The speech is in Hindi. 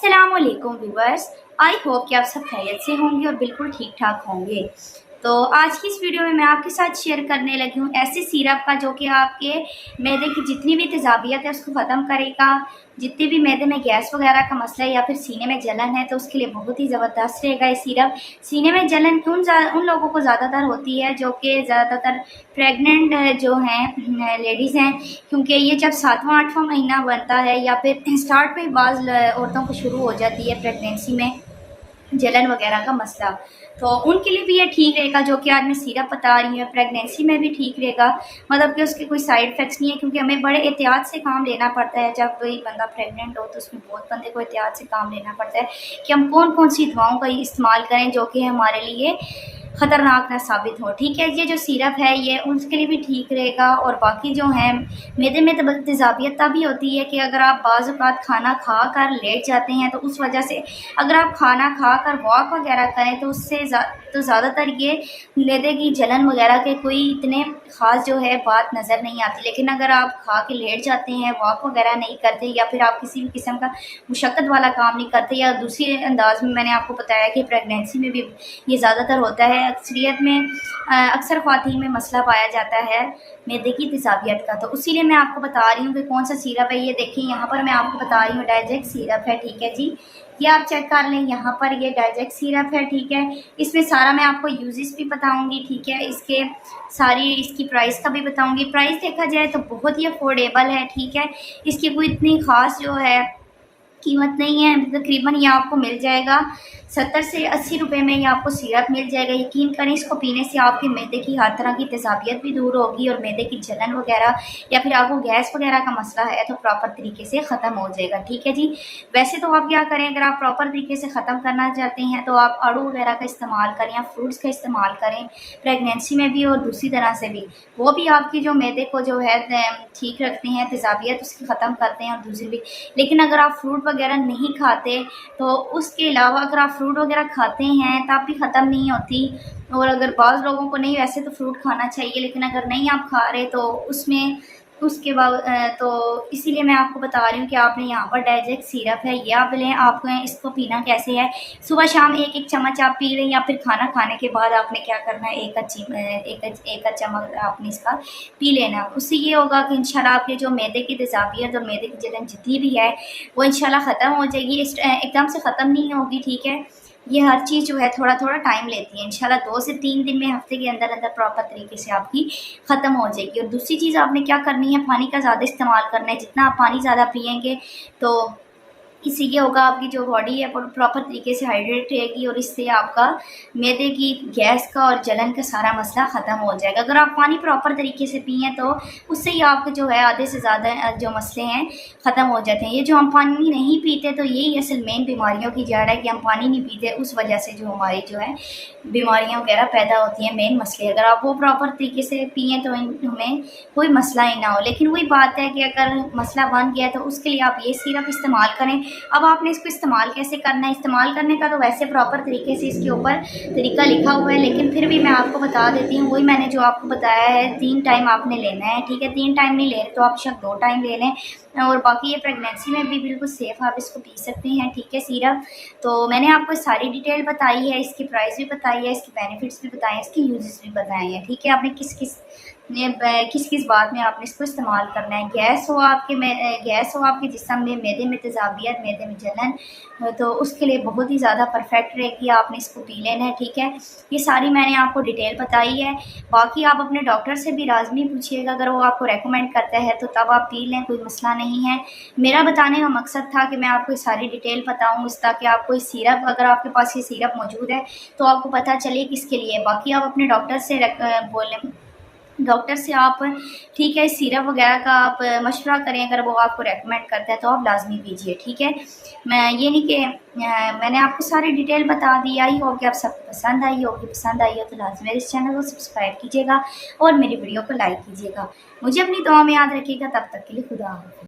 अस्सलाम वालेकुम व्यूवर्स। आई होप कि आप सब खैरियत से होंगे और बिल्कुल ठीक ठाक होंगे। तो आज की इस वीडियो में मैं आपके साथ शेयर करने लगी हूँ ऐसे सिरप का जो कि आपके मैदे की जितनी भी तेज़ाबियत है उसको ख़त्म करेगा। जितने भी मैदे में गैस वगैरह का मसला है या फिर सीने में जलन है तो उसके लिए बहुत ही ज़बरदस्त रहेगा ये सिरप। सीने में जलन उन लोगों को ज़्यादातर होती है जो कि ज़्यादातर प्रेग्नेंट जो हैं लेडीज़ हैं, क्योंकि ये जब 7वां-8वां महीना बनता है या फिर स्टार्ट में बाज़ औरतों को शुरू हो जाती है प्रेगनेंसी में जलन वगैरह का मसला, तो उनके लिए भी ये ठीक रहेगा जो कि आज मैं सिरप बता रही हूँ। प्रेगनेंसी में भी ठीक रहेगा, मतलब कि उसके कोई साइड इफ़ेक्ट्स नहीं है, क्योंकि हमें बड़े एहतियात से काम लेना पड़ता है। जब कोई बंदा प्रेग्नेंट हो तो उसमें बहुत बंदे को एहतियात से काम लेना पड़ता है कि हम कौन कौन सी दवाओं का इस्तेमाल करें जो कि हमारे लिए ख़तरनाक ना साबित हो। ठीक है, ये जो सिरप है ये उसके लिए भी ठीक रहेगा। और बाकी जो है मैदे में तेज़ाबियत तभी होती है कि अगर आप बाज़ औक़ात खाना खा कर लेट जाते हैं तो उस वजह से, अगर आप खाना खा कर वॉक वगैरह करें तो उससे ज़्यादातर ये मैदे की जलन वगैरह के कोई इतने ख़ास जो है बात नज़र नहीं आती। लेकिन अगर आप खा के लेट जाते हैं, वॉक वगैरह नहीं करते या फिर आप किसी भी किस्म का मुशक्क़त वाला काम नहीं करते, या दूसरे अंदाज़ में मैंने आपको बताया कि प्रेगनेंसी में भी ये ज़्यादातर होता है। अक्सरियत में अक्सर ख़वातीन में मसला पाया जाता है मैदे की तेज़ाबियत का, तो इसीलिए मैं आपको बता रही हूँ कि कौन सा सिरप है। ये देखिए यहाँ पर मैं आपको बता रही हूँ डाइजेक्ट सिरप है। ठीक है जी, ये आप चेक कर लें, यहाँ पर ये डाइजेक्ट सिरप है। ठीक है, इसमें सारा मैं आपको यूजेस भी बताऊंगी। ठीक है, इसकी प्राइस का भी बताऊंगी। प्राइस देखा जाए तो बहुत ही अफोर्डेबल है। ठीक है, इसकी कोई इतनी ख़ास जो है कीमत नहीं है, तकरीबन ये आपको मिल जाएगा 70 से 80 रुपये में ये आपको सिरप मिल जाएगा। यकीन करें, इसको पीने से आपके मैदे की हर तरह की तेज़ाबियत भी दूर होगी और मैदे की जलन वगैरह या फिर आपको गैस वगैरह का मसला है तो प्रॉपर तरीके से ख़त्म हो जाएगा। ठीक है जी, वैसे तो आप क्या करें, अगर आप प्रॉपर तरीके से ख़त्म करना चाहते हैं तो आप आड़ू वगैरह का इस्तेमाल करें या फ्रूट्स का इस्तेमाल करें, प्रेगनेंसी में भी और दूसरी तरह से भी। वो भी आपकी जो मैदे को जो है ठीक रखते हैं, तेज़ाबियत उसकी ख़त्म करते हैं और दूसरी भी। लेकिन अगर आप फ्रूट वगैरह नहीं खाते तो उसके अलावा अगर आप फ्रूट वगैरह खाते हैं तब भी ख़त्म नहीं होती। और अगर बाज़ लोगों को नहीं, वैसे तो फ्रूट खाना चाहिए, लेकिन अगर नहीं आप खा रहे तो उसके बाद तो इसीलिए मैं आपको बता रही हूँ कि आपने यहाँ पर डाइजेक्ट सिरप है, ये आप लें। आपको इसको पीना कैसे है, सुबह शाम एक एक चम्मच आप पी लें, या फिर खाना खाने के बाद आपने क्या करना है, एक चम्मच आपने इसका पी लेना। उससे ये होगा कि इंशाल्लाह आपके जो मैदे की तेज़ाबियत और मैदे की जलन जितनी भी है वो इंशाल्लाह ख़त्म हो जाएगी। एकदम से ख़त्म नहीं होगी। ठीक है, ये हर चीज़ जो है थोड़ा थोड़ा टाइम लेती है। इंशाल्लाह 2 से 3 दिन में, हफ्ते के अंदर अंदर प्रॉपर तरीके से आपकी ख़त्म हो जाएगी। और दूसरी चीज़ आपने क्या करनी है, पानी का ज़्यादा इस्तेमाल करना है। जितना आप पानी ज़्यादा पिएंगे तो इससे ये होगा आपकी जो बॉडी है प्रॉपर तरीके से हाइड्रेट रहेगी और इससे आपका मैदे की गैस का और जलन का सारा मसला ख़त्म हो जाएगा। अगर आप पानी प्रॉपर तरीके से पिए तो उससे ही आपके जो है आधे से ज़्यादा जो मसले हैं ख़त्म हो जाते हैं। ये जो हम पानी नहीं पीते तो यही असल मेन बीमारियों की जड़ है कि हम पानी नहीं पीते, उस वजह से जो हमारी जो है बीमारियाँ वगैरह पैदा होती हैं, मेन मसले। अगर आप वो प्रॉपर तरीके से पिए तो हमें कोई मसला ही ना हो। लेकिन वही बात है कि अगर मसला बन गया तो उसके लिए आप ये सिरप इस्तेमाल करें। अब आपने इसको इस्तेमाल कैसे करना है, इस्तेमाल करने का तो वैसे प्रॉपर तरीके से इसके ऊपर तरीका लिखा हुआ है, लेकिन फिर भी मैं आपको बता देती हूँ। वही मैंने जो आपको बताया है, 3 टाइम आपने लेना है। ठीक है, 3 टाइम नहीं ले रहे तो आप शायद 2 टाइम ले लें। और बाकी ये प्रेगनेंसी में भी बिल्कुल सेफ़ आप इसको पी सकते हैं। ठीक है, सिरप तो मैंने आपको सारी डिटेल बताई है, इसकी प्राइस भी बताई है, इसके बेनिफिट्स भी बताए हैं, इसके यूजेस भी बताए हैं। ठीक है, आपने किस किस बात में आपने इसको इस्तेमाल करना है। गैस हो आपके जिस्म में, मैदे में तेज़ाबियत, मैदे में जलन, तो उसके लिए बहुत ही ज़्यादा परफेक्ट रहेगी, आपने इसको पी लेना है। ठीक है, ये सारी मैंने आपको डिटेल बताई है। बाकी आप अपने डॉक्टर से भी लाज़मी पूछिएगा, अगर वो आपको रेकमेंड करता है तो तब आप पी लें, कोई मसला नहीं है। मेरा बताने का मकसद था कि मैं आपको सारी डिटेल बताऊँ ताकि आपको इस सिरप, अगर आपके पास ये सिरप मौजूद है तो आपको पता चले किसके लिए। बाकी आप अपने डॉक्टर से बोलें, डॉक्टर से आप ठीक है सिरप वगैरह का आप मशवरा करें, अगर वो आपको रेकमेंड करता है तो आप लाजमी पीजिए। ठीक है, मैं ये नहीं कि मैंने आपको सारी डिटेल बता दी। आई होप कि आप सबको पसंद आई होगी। पसंद आई हो तो लाजमी इस चैनल को सब्सक्राइब कीजिएगा और मेरी वीडियो को लाइक कीजिएगा। मुझे अपनी दुआ में याद रखिएगा। तब तक के लिए खुदा हाफ़िज़।